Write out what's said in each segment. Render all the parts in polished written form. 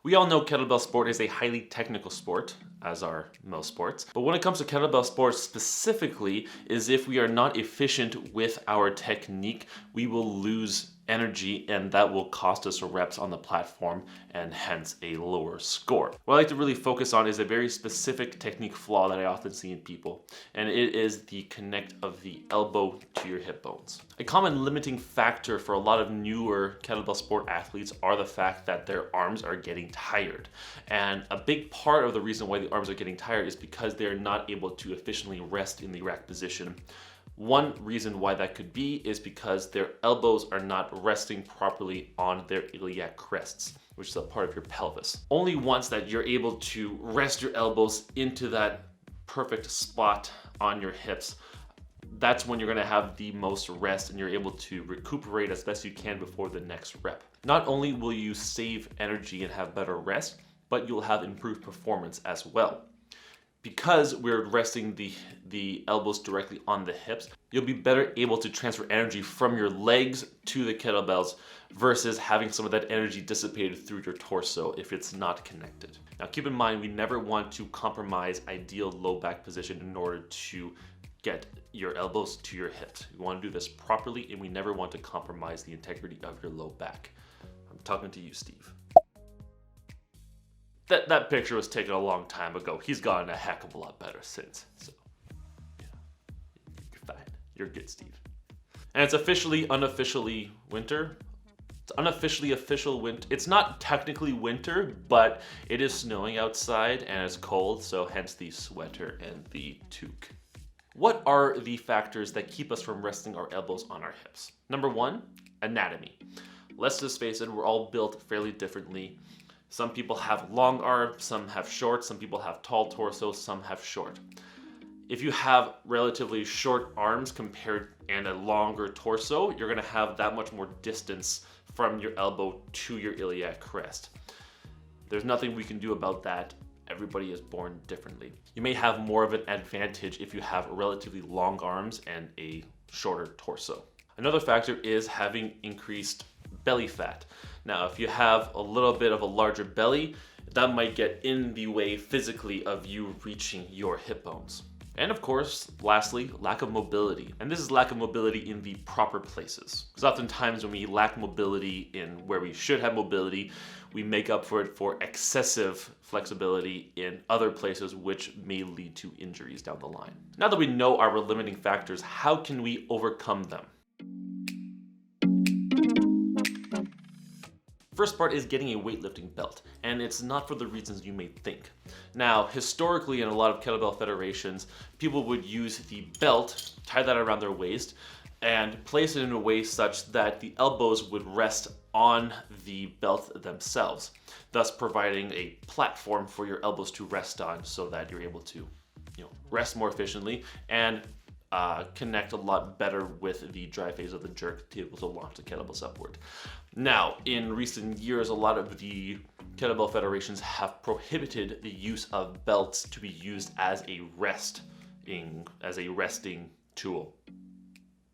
We all know kettlebell sport is a highly technical sport, as are most sports. But when it comes to kettlebell sports specifically, is if we are not efficient with our technique, we will lose energy and that will cost us reps on the platform and hence a lower score. What I like to really focus on is a very specific technique flaw that I often see in people, and it is the connect of the elbow to your hip bones. A common limiting factor for a lot of newer kettlebell sport athletes are the fact that their arms are getting tired. And a big part of the reason why the arms are getting tired is because they're not able to efficiently rest in the rack position. One reason why that could be is because their elbows are not resting properly on their iliac crests, which is a part of your pelvis. Only once that you're able to rest your elbows into that perfect spot on your hips, that's when you're gonna have the most rest and you're able to recuperate as best you can before the next rep. Not only will you save energy and have better rest, but you'll have improved performance as well. Because we're resting the elbows directly on the hips, you'll be better able to transfer energy from your legs to the kettlebells versus having some of that energy dissipated through your torso if it's not connected. Now keep in mind, we never want to compromise ideal low back position in order to get your elbows to your hips. We want to do this properly and we never want to compromise the integrity of your low back. I'm talking to you, Steve. That picture was taken a long time ago. He's gotten a heck of a lot better since. So, yeah, you're fine. You're good, Steve. And it's officially, unofficially winter. It's unofficially official winter. It's not technically winter, but it is snowing outside and it's cold, so hence the sweater and the toque. What are the factors that keep us from resting our elbows on our hips? Number one, anatomy. Let's just face it, we're all built fairly differently. Some people have long arms, some have short, some people have tall torsos, some have short. If you have relatively short arms compared and a longer torso, you're gonna have that much more distance from your elbow to your iliac crest. There's nothing we can do about that. Everybody is born differently. You may have more of an advantage if you have relatively long arms and a shorter torso. Another factor is having increased belly fat. Now, if you have a little bit of a larger belly, that might get in the way physically of you reaching your hip bones. And of course, lastly, lack of mobility. And this is lack of mobility in the proper places. Because oftentimes when we lack mobility in where we should have mobility, we make up for it for excessive flexibility in other places, which may lead to injuries down the line. Now that we know our limiting factors, how can we overcome them? First part is getting a weightlifting belt, and it's not for the reasons you may think. Now, historically in a lot of kettlebell federations, people would use the belt, tie that around their waist, and place it in a way such that the elbows would rest on the belt themselves, thus providing a platform for your elbows to rest on so that you're able to, rest more efficiently and connect a lot better with the dry phase of the jerk to be able to launch the kettlebells upward. Now, in recent years, a lot of the kettlebell federations have prohibited the use of belts to be used as a resting tool.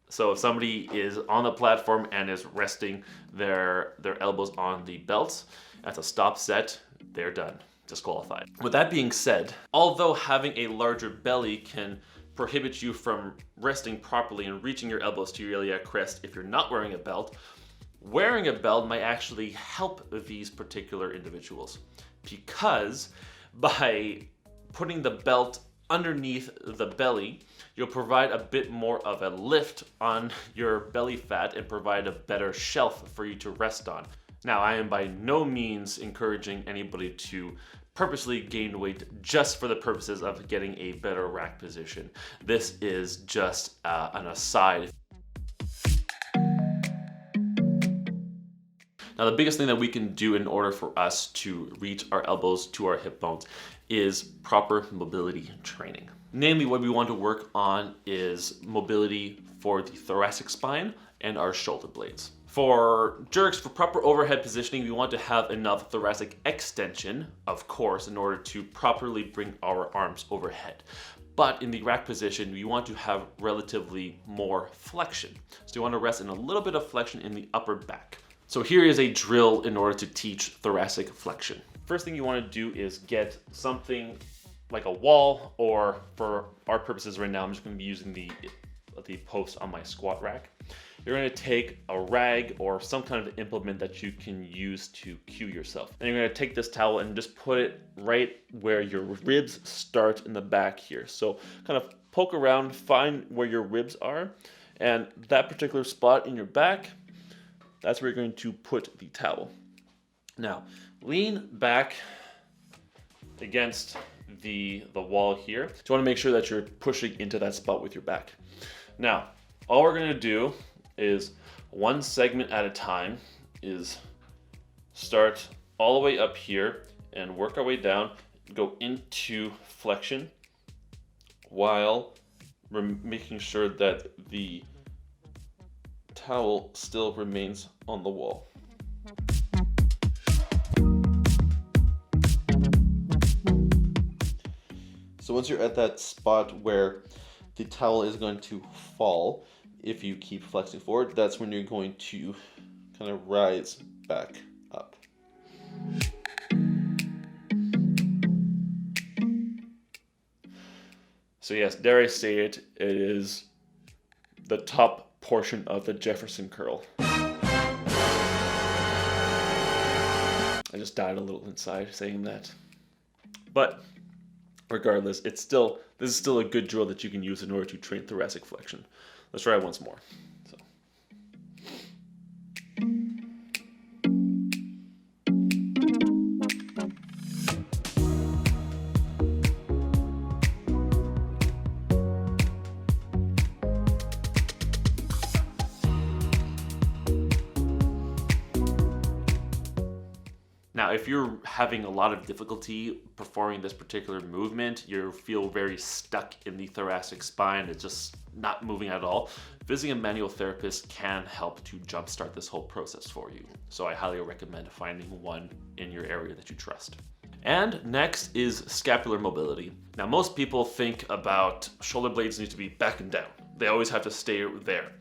So if somebody is on the platform and is resting their elbows on the belts, that's a stop set, they're done, disqualified. With that being said, although having a larger belly can prohibit you from resting properly and reaching your elbows to your iliac crest if you're not wearing a belt, wearing a belt might actually help these particular individuals, because by putting the belt underneath the belly, you'll provide a bit more of a lift on your belly fat and provide a better shelf for you to rest on. Now, I am by no means encouraging anybody to purposely gain weight just for the purposes of getting a better rack position. This is just an aside. Now, the biggest thing that we can do in order for us to reach our elbows to our hip bones is proper mobility training. Namely, what we want to work on is mobility for the thoracic spine and our shoulder blades. For jerks, for proper overhead positioning, we want to have enough thoracic extension, of course, in order to properly bring our arms overhead. But in the rack position, we want to have relatively more flexion. So you want to rest in a little bit of flexion in the upper back. So here is a drill in order to teach thoracic flexion. first thing you want to do is get something like a wall, or for our purposes right now, I'm just going to be using the post on my squat rack. You're going to take a rag or some kind of implement that you can use to cue yourself. And you're going to take this towel and just put it right where your ribs start in the back here. So kind of poke around, find where your ribs are, and that particular spot in your back, that's where you're going to put the towel. Now, lean back against the wall here. So you want to make sure that you're pushing into that spot with your back. Now, all we're going to do is one segment at a time, is start all the way up here and work our way down, go into flexion while we're making sure that the towel still remains on the wall. So once you're at that spot where the towel is going to fall, if you keep flexing forward, that's when you're going to kind of rise back up. So yes, dare I say it, it is the top portion of the Jefferson curl. I just died a little inside saying that. But regardless, this is still a good drill that you can use in order to train thoracic flexion. Let's try it once more. So. Now, if you're having a lot of difficulty performing this particular movement, you feel very stuck in the thoracic spine, it's just not moving at all, visiting a manual therapist can help to jumpstart this whole process for you. So I highly recommend finding one in your area that you trust. And next is scapular mobility. Now, most people think about shoulder blades need to be back and down. They always have to stay there.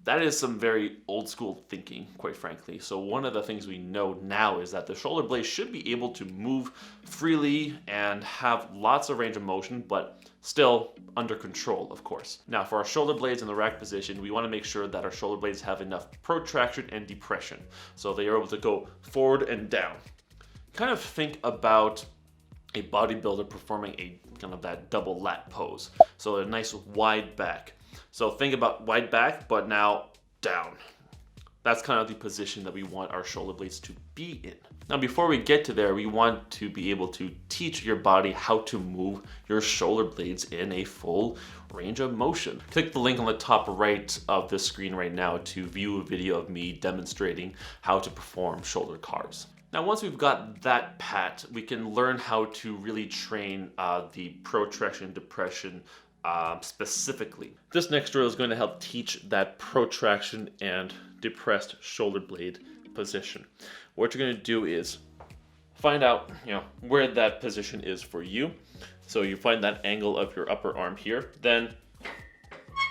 That is some very old school thinking, quite frankly. So one of the things we know now is that the shoulder blade should be able to move freely and have lots of range of motion, but still under control, of course. Now, for our shoulder blades in the rack position, we want to make sure that our shoulder blades have enough protraction and depression, so they are able to go forward and down. Kind of think about a bodybuilder performing a kind of that double lat pose. So a nice wide back. So think about wide back, but now down. That's kind of the position that we want our shoulder blades to be in. Now, before we get to there, we want to be able to teach your body how to move your shoulder blades in a full range of motion. Click the link on the top right of the screen right now to view a video of me demonstrating how to perform shoulder carves. Now, once we've got that pat, we can learn how to really train the protraction, depression, specifically. This next drill is going to help teach that protraction and depressed shoulder blade position. What you're going to do is find out, where that position is for you. So you find that angle of your upper arm here, then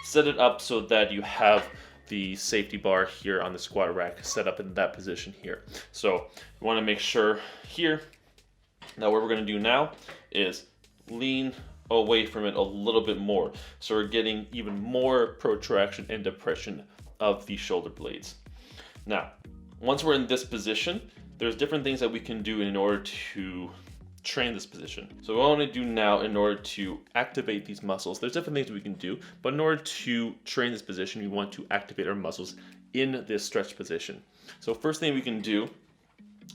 set it up so that you have the safety bar here on the squat rack set up in that position here. So you want to make sure here. Now what we're going to do now is lean away from it a little bit more, so we're getting even more protraction and depression of the shoulder blades. Now, once we're in this position, there's different things that we can do in order to train this position. So what I want to do now in order to activate these muscles, there's different things we can do, but in order to train this position, we want to activate our muscles in this stretch position. So first thing we can do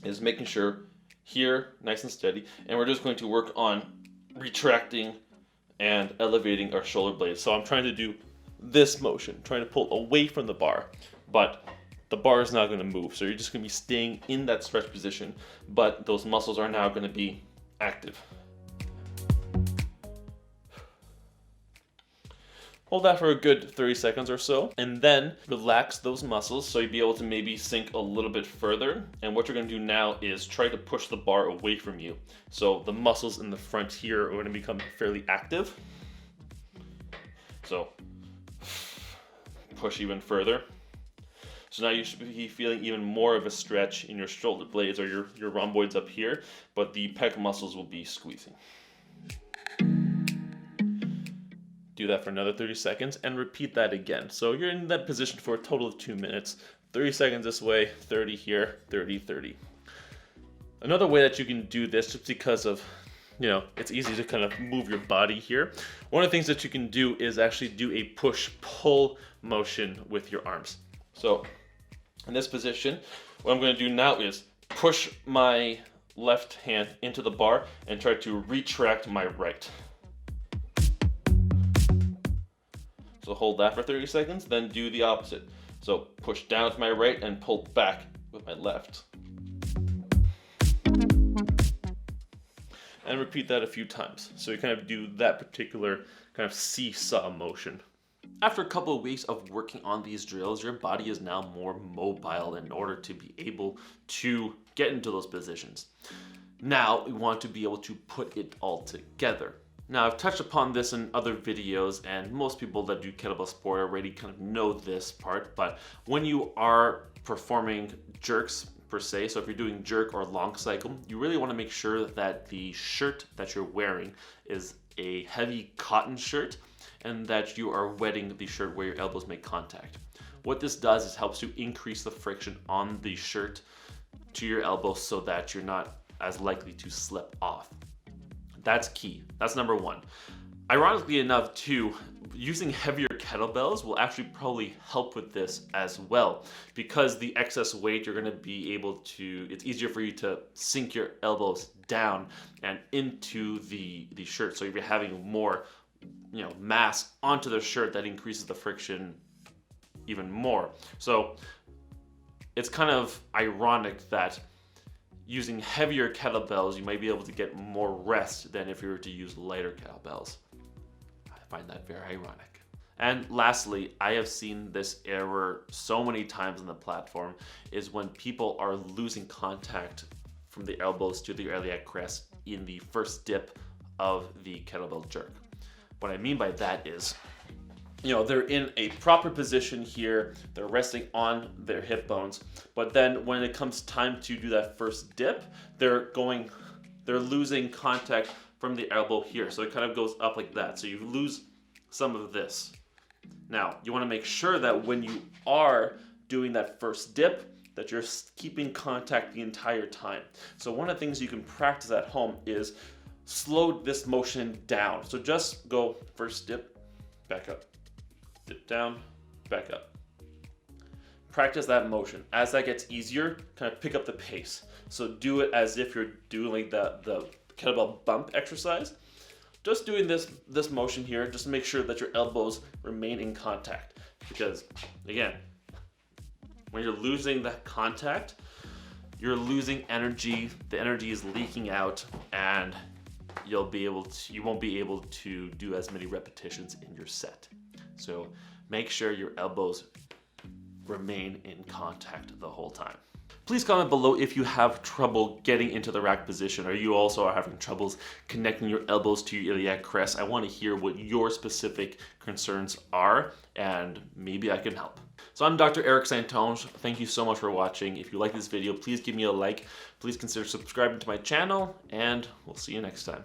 is making sure here, nice and steady, and we're just going to work on retracting and elevating our shoulder blades. So I'm trying to do this motion, trying to pull away from the bar, but the bar is not going to move. So you're just going to be staying in that stretch position, but those muscles are now going to be active. Hold that for a good 30 seconds or so, and then relax those muscles so you'll be able to maybe sink a little bit further. And what you're going to do now is try to push the bar away from you. So the muscles in the front here are going to become fairly active. So push even further. So now you should be feeling even more of a stretch in your shoulder blades or your rhomboids up here, but the pec muscles will be squeezing. Do that for another 30 seconds and repeat that again. So you're in that position for a total of 2 minutes. 30 seconds this way, 30 here, 30, 30. Another way that you can do this, just because of, it's easy to kind of move your body here. One of the things that you can do is actually do a push-pull motion with your arms. So in this position, what I'm going to do now is push my left hand into the bar and try to retract my right. So hold that for 30 seconds, then do the opposite. So push down to my right and pull back with my left. And repeat that a few times. So you kind of do that particular kind of seesaw motion. After a couple of weeks of working on these drills, your body is now more mobile in order to be able to get into those positions. Now we want to be able to put it all together. Now, I've touched upon this in other videos, and most people that do kettlebell sport already kind of know this part, but when you are performing jerks per se, so if you're doing jerk or long cycle, you really want to make sure that the shirt that you're wearing is a heavy cotton shirt and that you are wetting the shirt where your elbows make contact. What this does is helps to increase the friction on the shirt to your elbows so that you're not as likely to slip off. That's key. That's number one. Ironically enough too, using heavier kettlebells will actually probably help with this as well, because the excess weight you're going to be able to, it's easier for you to sink your elbows down and into the shirt. So if you're having more mass onto the shirt, that increases the friction even more. So it's kind of ironic that using heavier kettlebells, you might be able to get more rest than if you were to use lighter kettlebells. I find that very ironic. And lastly, I have seen this error so many times on the platform, is when people are losing contact from the elbows to the iliac crest in the first dip of the kettlebell jerk. What I mean by that is, they're in a proper position here, they're resting on their hip bones, but then when it comes time to do that first dip, they're losing contact from the elbow here. So it kind of goes up like that. So you lose some of this. Now, you want to make sure that when you are doing that first dip, that you're keeping contact the entire time. So one of the things you can practice at home is slow this motion down. So just go first dip, back up. Dip down, back up. Practice that motion. As that gets easier, kind of pick up the pace. So do it as if you're doing the kettlebell bump exercise. Just doing this motion here, just to make sure that your elbows remain in contact. Because again, when you're losing that contact, you're losing energy. The energy is leaking out, and you won't be able to do as many repetitions in your set. So make sure your elbows remain in contact the whole time. Please comment below if you have trouble getting into the rack position, or you also are having troubles connecting your elbows to your iliac crest. I want to hear what your specific concerns are, and maybe I can help. So I'm Dr. Eric St-Onge. Thank you so much for watching. If you like this video, please give me a like. Please consider subscribing to my channel, and we'll see you next time.